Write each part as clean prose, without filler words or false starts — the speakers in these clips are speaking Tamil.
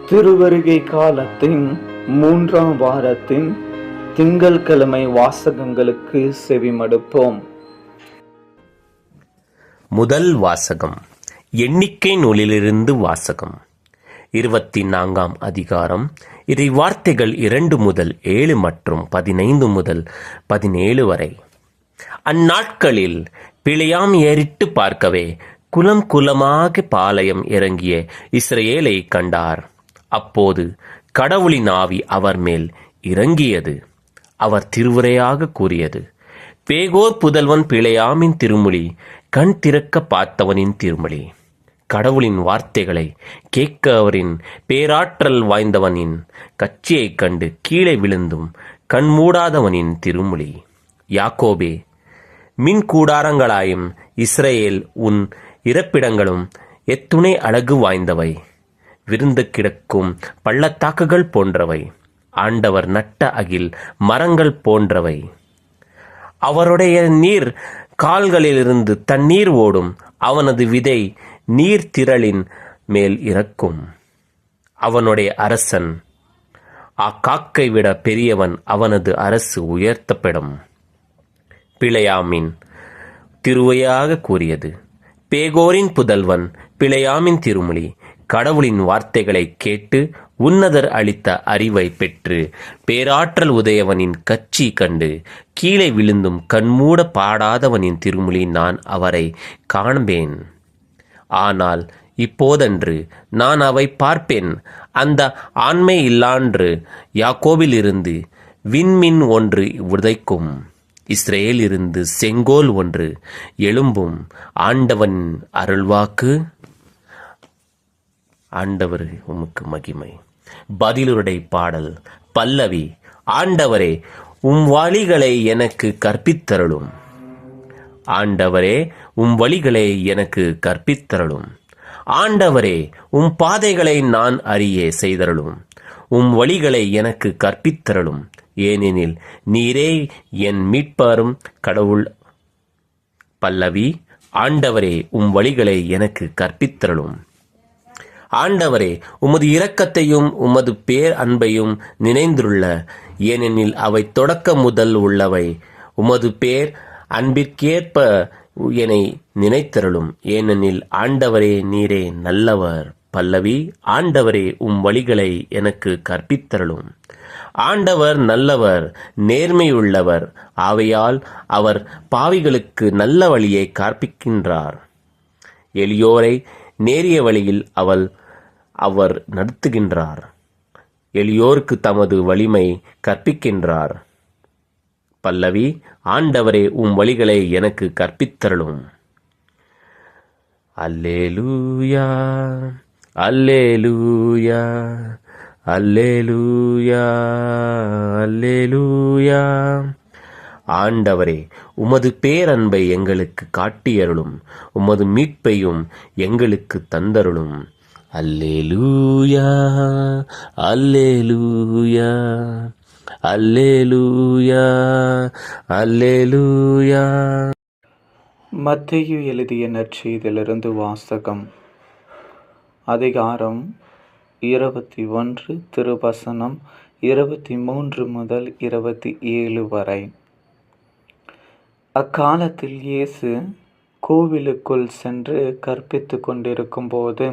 திருவருகை காலத்தின் 3ஆம் வாரத்தின் திங்கள்கிழமை வாசகங்களுக்கு செவிமடுப்போம். முதல் வாசகம் எண்ணிக்கை நூலிலிருந்து வாசகம். 24ஆம் அதிகாரம். இறை வார்த்தைகள் 2 முதல் 7 மற்றும் 15 முதல் 17 வரை. அந்நாட்களில் பிழையாம் ஏறிட்டு பார்க்கவே குலம் குலமாக பாளையம் இறங்கிய இஸ்ரவேலை கண்டார். அப்போது கடவுளின் ஆவி அவர் மேல் இறங்கியது. அவர் திருவுரையாக கூறியது: பேகோர் புதல்வன் பிழையாமின் திருமொழி, கண் திறக்க பார்த்தவனின் திருமொழி. கடவுளின் வார்த்தைகளை கேட்க அவரின் பேராற்றல் வாய்ந்தவனின் கட்சியைக் கண்டு கீழே விழுந்தும் கண் மூடாதவனின் திருமொழி. யாக்கோபே, மின் கூடாரங்களாயும் இஸ்ரவேல் உன் இருப்பிடங்களும் எத்துணை அழகு வாய்ந்தவை, விருந்து கிடக்கும் பள்ளத்தாக்குகள் போன்றவை, ஆண்டவர் நட்ட அகில் மரங்கள் போன்றவை. அவருடைய நீர் கால்களிலிருந்து தண்ணீர் ஓடும், அவனது விதை நீர் திரளின் மேல் இறக்கும். அவனுடைய அரசன் காக்கை விட பெரியவன், அவனது அரசு உயர்த்தப்படும். பிழையாமின் திருவையாக கூறியது: பேகோரின் புதல்வன் பிழையாமின் திருமொழி. கடவுளின் வார்த்தைகளை கேட்டு உன்னதர் அளித்த அறிவை பெற்று பேராற்றல் உடையவனின் கட்சி கண்டு கீழே விழுந்தும் கண்மூட பாடாதவனின் திருமொழி. நான் அவரை காண்பேன், ஆனால் இப்போதன்று நான் அவை பார்ப்பேன். அந்த ஆண்மை இல்லான்று யாக்கோபிலிருந்து விண்மீன் ஒன்று உதைக்கும், இஸ்ரேலிருந்து செங்கோல் ஒன்று எழும்பும். ஆண்டவன் அருள்வாக்கு. ஆண்டவர் உமக்கு மகிமை. பதிலுரை பாடல். பல்லவி. ஆண்டவரே, உம் வழிகளை எனக்கு கற்பித்தருளும். ஆண்டவரே, உம் வழிகளை எனக்கு கற்பித்தருளும். ஆண்டவரே, உம் பாதைகளை நான் அறிய செய்தருளும். உம் வழிகளை எனக்கு கற்பித்தருளும், ஏனெனில் நீரே என் மீட்பரும் கடவுள். பல்லவி. ஆண்டவரே, உம் வழிகளை எனக்கு கற்பித்தருளும். ஆண்டவரே, உமது இரக்கத்தையும் உமது பேர் அன்பையும் நினைந்துள்ள, ஏனெனில் அவை தொடக்க முதல் உள்ளவை. உமது பேர் அன்பிற்கேற்ப என்னை நினைத்தருளும், ஏனெனில் ஆண்டவரே நீரே நல்லவர். பல்லவி. ஆண்டவரே, உம் வழிகளை எனக்கு கற்பித்தருளும். ஆண்டவர் நல்லவர், நேர்மையுள்ளவர், ஆகையால் அவர் பாவிகளுக்கு நல்ல வழியை கற்பிக்கின்றார். எளியோரை நேரிய வழியில் அவர் நடத்துகின்றார். எளியோருக்கு தமது வலிமை கற்பிக்கின்றார். பல்லவி. ஆண்டவரே, உம் வழிகளை எனக்கு கற்பித்தருளும். அல்லேலூயா, அல்லேலூயா, அல்லேலூயா, அல்லேலூயா. ஆண்டவரே, உமது பேரன்பை எங்களுக்கு காட்டியருளும், உமது மீட்பையும் எங்களுக்கு தந்தருளும். அல்லேலூயா, அல்லேலூயா, அல்லேலூயா, அல்லேலூயா. மத்தேயு எழுதிய நற்செய்தியிலிருந்து வாசகம். அதிகாரம் 21, திருவசனம் 23 முதல் 27 வரை. அக்காலத்தில் இயேசு கோவிலுக்குள் சென்று கற்பித்து கொண்டிருக்கும் போது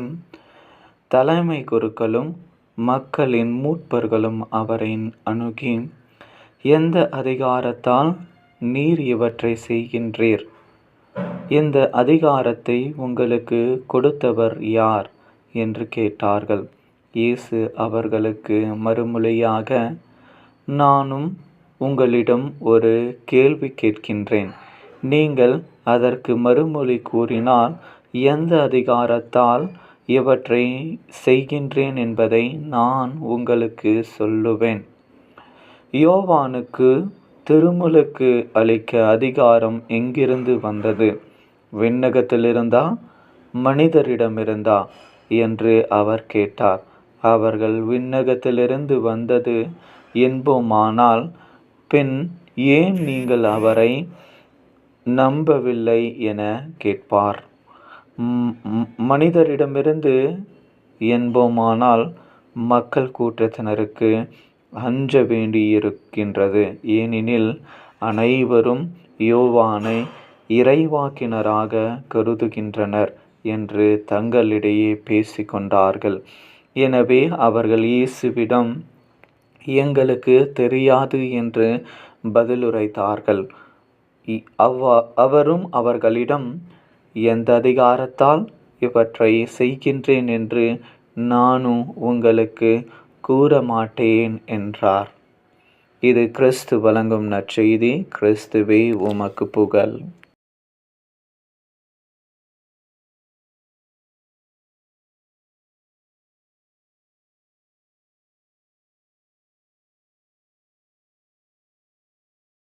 தலைமை குருக்களும் மக்களின் மூப்பர்களும் அவரை அணுகி, எந்த அதிகாரத்தால் நீர் இவற்றை செய்கின்றீர்? இந்த அதிகாரத்தை உங்களுக்கு கொடுத்தவர் யார் என்று கேட்டார்கள். இயேசு அவர்களுக்கு மறுமொழியாக, நானும் உங்களிடம் ஒரு கேள்வி கேட்கின்றேன். நீங்கள் அதற்கு மறுமொழி கூறினால் எந்த அதிகாரத்தால் இவற்றை செய்கின்றேன் என்பதை நான் உங்களுக்கு சொல்லுவேன். யோவானுக்கு திருமுழுக்கு அளிக்க அதிகாரம் எங்கிருந்து வந்தது? விண்ணகத்திலிருந்தா மனிதரிடமிருந்தா என்று அவர் கேட்டார். அவர்கள் விண்ணகத்திலிருந்து வந்தது என்போமானால் பின் ஏன் நீங்கள் அவரை நம்பவில்லை என கேட்பார். மனிதரிடமிருந்து என்போமானால் மக்கள் கூட்டத்தினருக்கு அஞ்ச வேண்டியிருக்கின்றது. ஏனெனில் அனைவரும் யோவானை இறைவாக்கினராக கருதுகின்றனர் என்று தங்களிடையே பேசிக்கொண்டார்கள். எனவே அவர்கள் இயேசுவிடம், எங்களுக்கு தெரியாது என்று பதிலுரைத்தார்கள். அவரும் அவர்களிடம், எந்த அதிகாரத்தால் இவற்றை செய்கின்றேன் என்று நானும் உங்களுக்கு கூற மாட்டேன் என்றார். இது கிறிஸ்து வழங்கும் நற்செய்தி. கிறிஸ்துவே உமக்கு புகழ்.